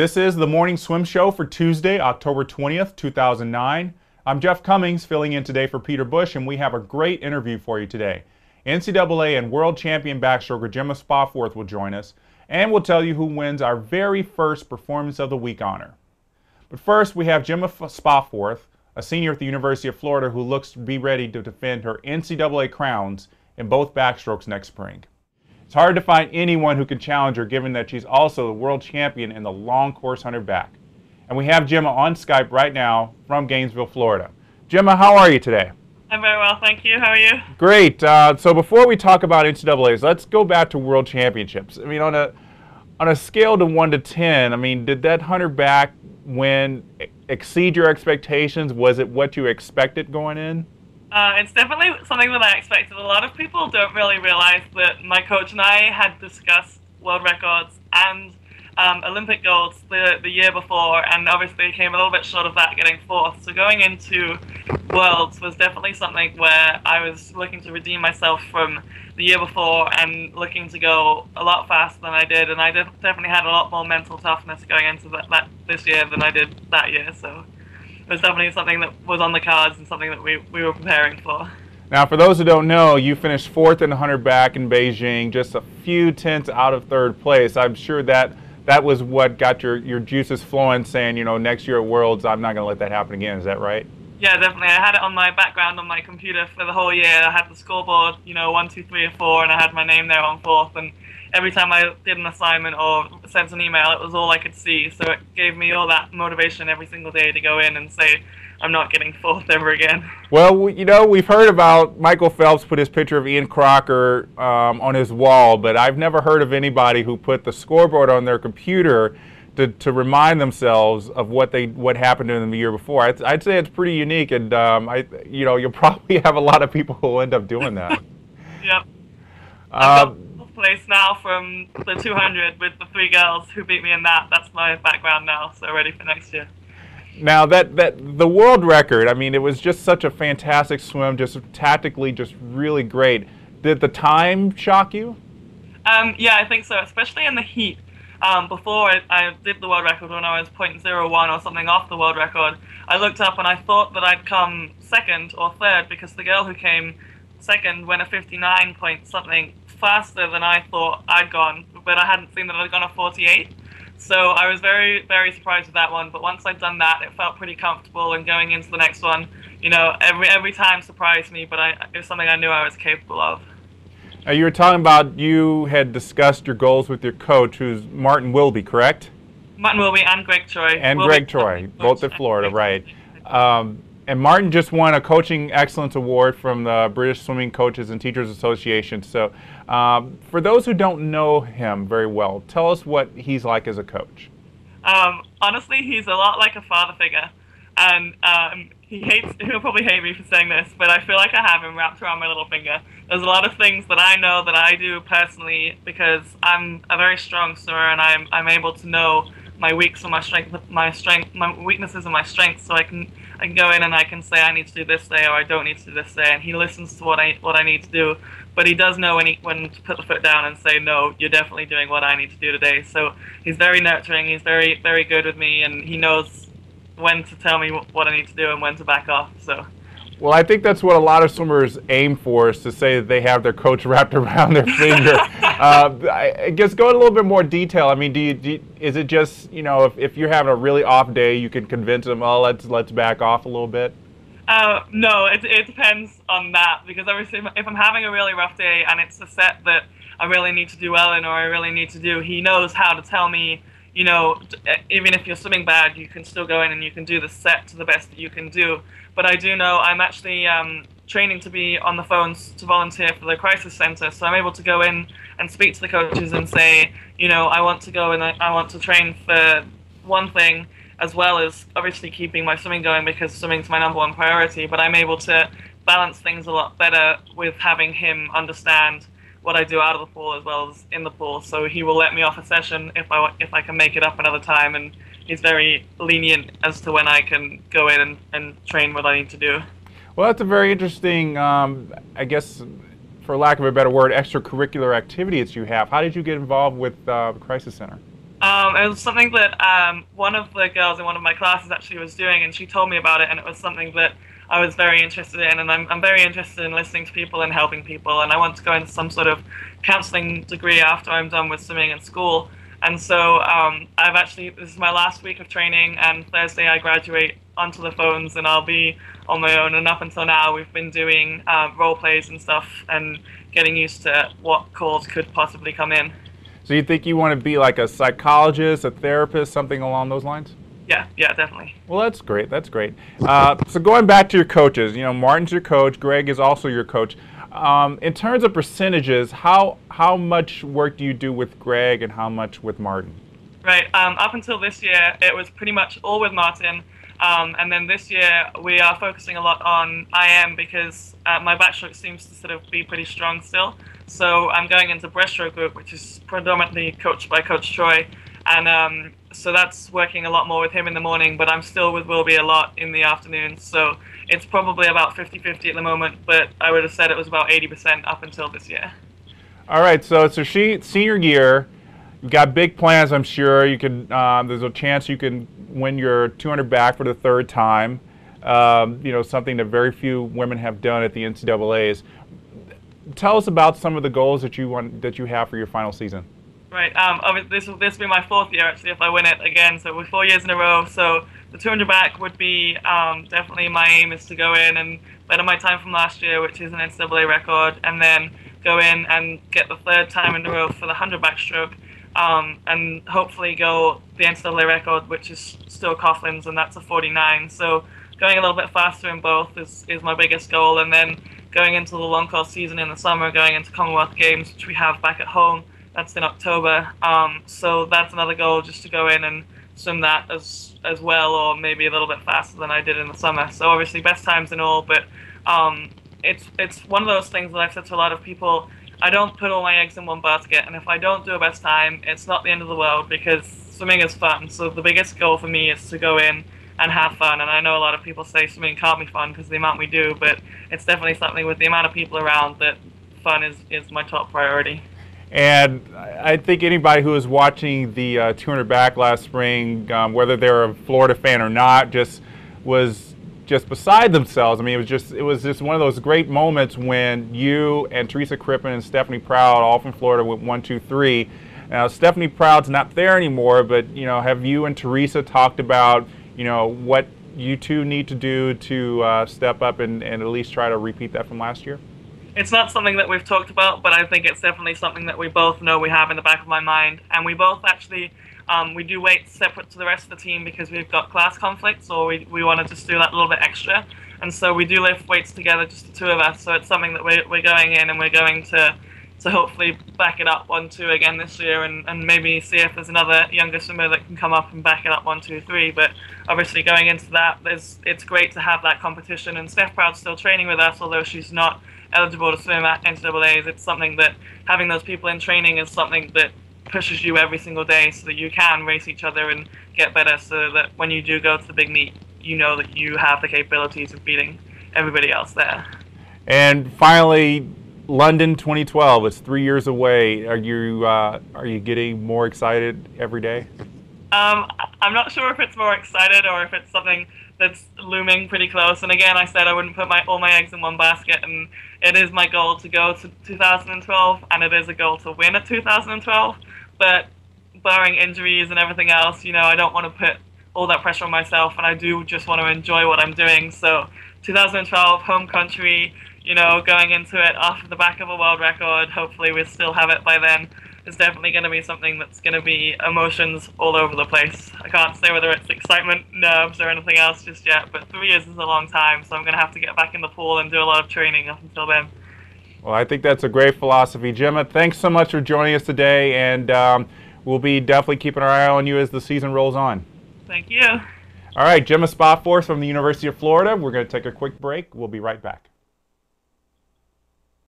This is the Morning Swim Show for Tuesday, October 20th, 2009. I'm Jeff Cummings, filling in today for Peter Bush, and we have a great interview for you today. NCAA and world champion backstroker Gemma Spofforth will join us, and we'll tell you who wins our very first Performance of the Week honor. But first, we have Gemma Spofforth, a senior at the University of Florida who looks to be ready to defend her NCAA crowns in both backstrokes next spring. It's hard to find anyone who can challenge her, given that she's also the world champion in the long course 100 back. And we have Gemma on Skype right now from Gainesville, Florida. Gemma, how are you today? I'm very well, thank you. How are you? Great. So before we talk about NCAAs, let's go back to World Championships. I mean, on a scale to 1 to 10, I mean, did that 100 back win exceed your expectations? Was it what you expected going in? It's definitely something that I expected. A lot of people don't really realize that my coach and I had discussed world records and Olympic golds the year before, and obviously came a little bit short of that, getting fourth. So going into Worlds was definitely something where I was looking to redeem myself from the year before and looking to go a lot faster than I did, and I definitely had a lot more mental toughness going into that this year than I did that year. So it was definitely something that was on the cards and something that we were preparing for. Now, for those who don't know, you finished fourth in the 100 back in Beijing, just a few tenths out of third place. I'm sure that was what got your juices flowing, saying, you know, next year at Worlds, I'm not going to let that happen again. Is that right? Yeah, definitely. I had it on my background on my computer for the whole year. I had the scoreboard, you know, 1, 2, 3, or 4, and I had my name there on fourth. And every time I did an assignment or sent an email, it was all I could see. So it gave me all that motivation every single day to go in and say, I'm not getting fourth ever again. Well, you know, we've heard about Michael Phelps put his picture of Ian Crocker on his wall, but I've never heard of anybody who put the scoreboard on their computer to remind themselves of what happened to them the year before. I'd say it's pretty unique, and you know, you'll probably have a lot of people who will end up doing that. Yep. I've got fourth place now from the 200 with the 3 girls who beat me in that. That's my background now, so ready for next year. Now the world record, I mean, it was just such a fantastic swim, just tactically just really great. Did the time shock you? Yeah, I think so, especially in the heat. Before I did the world record when I was .01 or something off the world record, I looked up and I thought that I'd come second or third because the girl who came second went a 59 point something faster than I thought I'd gone, but I hadn't seen that I'd gone a 48. So I was very, very surprised with that one, but once I'd done that, it felt pretty comfortable, and going into the next one, you know, every time surprised me, but it was something I knew I was capable of. You were talking about you had discussed your goals with your coach, who's Martin Wilby, correct? Martin Wilby and Greg Troy. And Greg Troy, both at Florida, right. And Martin just won a Coaching Excellence Award from the British Swimming Coaches and Teachers Association. So for those who don't know him very well, tell us what he's like as a coach. Honestly, he's a lot like a father figure. And he'll probably hate me for saying this, but I feel like I have him wrapped around my little finger. There's a lot of things that I know that I do personally because I'm a very strong swimmer, and I'm able to know my weaknesses and my weaknesses and my strengths, so I can go in and I can say I need to do this day or I don't need to do this day, and he listens to what I need to do. But he does know when to put the foot down and say, no, you're definitely doing what I need to do today. So he's very nurturing. He's very, very good with me, and he knows when to tell me what I need to do and when to back off. So. Well, I think that's what a lot of swimmers aim for, is to say that they have their coach wrapped around their finger. I guess go in a little bit more detail. I mean, is it just, you know, if you're having a really off day, you can convince them, oh, let's back off a little bit? No, it depends on that, because obviously if I'm having a really rough day and it's a set that I really need to do well in or I really need to do, he knows how to tell me, you know, even if you're swimming bad, you can still go in and you can do the set to the best that you can do. But I do know I'm actually training to be on the phones to volunteer for the crisis center, so I'm able to go in and speak to the coaches and say, you know, I want to go and I want to train for one thing, as well as obviously keeping my swimming going, because swimming's my #1 priority, but I'm able to balance things a lot better with having him understand what I do out of the pool as well as in the pool. So he will let me off a session if I can make it up another time, and he's very lenient as to when I can go in and train what I need to do. Well, that's a very interesting, I guess, for lack of a better word, extracurricular activity that you have. How did you get involved with the Crisis Center? It was something that one of the girls in one of my classes actually was doing, and she told me about it, and it was something that I was very interested in, and I'm very interested in listening to people and helping people, and I want to go into some sort of counseling degree after I'm done with swimming in school. And so this is my last week of training, and Thursday I graduate onto the phones, and I'll be on my own. And up until now, we've been doing role plays and stuff, and getting used to what calls could possibly come in. So you think you want to be like a psychologist, a therapist, something along those lines? Yeah, definitely. Well, that's great. That's great. So going back to your coaches, Martin's your coach. Greg is also your coach. In terms of percentages, how much work do you do with Greg and how much with Martin? Right. Up until this year, it was pretty much all with Martin. And then this year, we are focusing a lot on IM because my backstroke seems to sort of be pretty strong still. So I'm going into breaststroke group, which is predominantly coached by Coach Troy. And so that's working a lot more with him in the morning, but I'm still with Wilby a lot in the afternoon. So it's probably about 50-50 at the moment, but I would have said it was about 80% up until this year. All right, so senior year, you've got big plans, I'm sure. You can, there's a chance you can win your 200 back for the third time. Something that very few women have done at the NCAAs. Tell us about some of the goals that you have for your final season. Right. This will be my fourth year actually if I win it again. So we're 4 years in a row. So the 200 back would be definitely my aim is to go in and better my time from last year, which is an NCAA record, and then go in and get the third time in a row for the 100 backstroke, and hopefully go the NCAA record, which is still Coughlin's, and that's a 49. So going a little bit faster in both is my biggest goal, and then going into the long course season in the summer, going into Commonwealth Games, which we have back at home. That's in October. So that's another goal, just to go in and swim that as well, or maybe a little bit faster than I did in the summer. So obviously best times and all, but it's one of those things that I've said to a lot of people. I don't put all my eggs in one basket, and if I don't do a best time, it's not the end of the world because swimming is fun. So the biggest goal for me is to go in and have fun. And I know a lot of people say swimming can't be fun because of the amount we do, but it's definitely something with the amount of people around that fun is my top priority. And I think anybody who was watching the 200 back last spring, whether they're a Florida fan or not, was just beside themselves. I mean, it was just one of those great moments when you and Teresa Crippen and Stephanie Proud, all from Florida, went 1, 2, 3. Now Stephanie Proud's not there anymore, but have you and Teresa talked about what you two need to do to step up and at least try to repeat that from last year? It's not something that we've talked about, but I think it's definitely something that we both know we have in the back of my mind. And we both actually, we do weights separate to the rest of the team because we've got class conflicts, or we want to just do that little bit extra. And so we do lift weights together, just the two of us. So it's something that we're going in and we're going to hopefully back it up 1, 2 again this year, and maybe see if there's another younger swimmer that can come up and back it up 1, 2, 3. But obviously going into that, it's great to have that competition. And Steph Proud's still training with us, although she's not eligible to swim at NCAAs. It's something that having those people in training is something that pushes you every single day so that you can race each other and get better, so that when you do go to the big meet, you know that you have the capabilities of beating everybody else there. And finally, London 2012. It's 3 years away. Are you getting more excited every day? I'm not sure if it's more excited or if it's something that's looming pretty close. And again, I said I wouldn't put all my eggs in one basket, and it is my goal to go to 2012, and it is a goal to win at 2012. But barring injuries and everything else, I don't want to put all that pressure on myself, and I do just want to enjoy what I'm doing. So 2012, home country, going into it off the back of a world record, hopefully we still have it by then. It's definitely going to be something that's going to be emotions all over the place. I can't say whether it's excitement, nerves, or anything else just yet, but 3 years is a long time, so I'm going to have to get back in the pool and do a lot of training up until then. Well, I think that's a great philosophy. Gemma, thanks so much for joining us today, and we'll be definitely keeping our eye on you as the season rolls on. Thank you. All right, Gemma Spofforth from the University of Florida. We're going to take a quick break. We'll be right back.